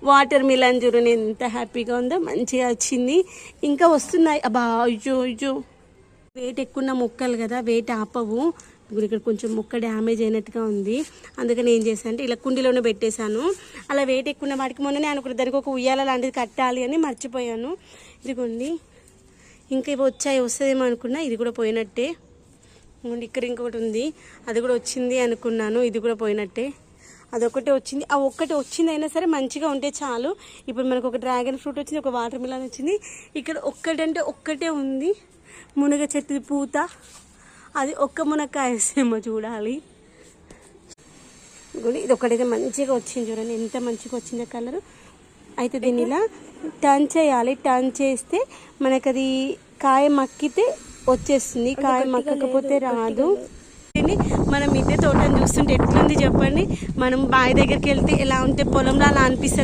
Water melon చూడండి ఎంత హ్యాపీగా ఉందో, మంచిగా వచ్చింది. ఇంకా వస్తున్నాయి. అబ్బా అయ్యో అయ్యో, వెయిట్ ఎక్కువ మొక్కలు కదా, వెయిట్ ఆపవు. ఇక్కడ కొంచెం మొక్క డ్యామేజ్ అయినట్టుగా ఉంది. అందుకని ఏం చేశాను అంటే ఇలా కుండీలోనే పెట్టేశాను. అలా వెయిట్ ఎక్కువ వాటికి మొన్ననే అనుకున్న దానికి ఒక ఉయ్యాల లాంటిది కట్టాలి అని మర్చిపోయాను. ఇదిగోండి ఇంకా ఇవి వస్తుందేమో అనుకున్నా, ఇది కూడా పోయినట్టే. ఇక్కడ ఇంకొకటి ఉంది, అది కూడా వచ్చింది అనుకున్నాను, ఇది కూడా పోయినట్టే. అదొకటే వచ్చింది. ఆ ఒక్కటి వచ్చింది అయినా సరే మంచిగా ఉంటే చాలు. ఇప్పుడు మనకు ఒక డ్రాగన్ ఫ్రూట్ వచ్చింది, ఒక వాటర్ మిలన్ వచ్చింది. ఇక్కడ ఒక్కటంటే ఒక్కటే ఉంది, మునగ చెట్టు పూత. అది ఒక్క మునక్కాయ వేసేమో చూడాలి. ఇది ఒకటైతే మంచిగా వచ్చింది చూడండి, ఎంత మంచిగా వచ్చిందో కలర్. అయితే దీన్ని ఇలా టర్న్ చేయాలి. టర్న్ చేస్తే మనకు అది కాయ మక్కితే వచ్చేస్తుంది, కాయ మక్కకపోతే రాదు. మనం మిద్దె తోటని చూస్తుంటే ఎట్లుంది చెప్పండి. మనం బావి దగ్గరికి వెళ్తే ఎలా ఉంటే పొలంలో అలా అనిపిస్తుంది.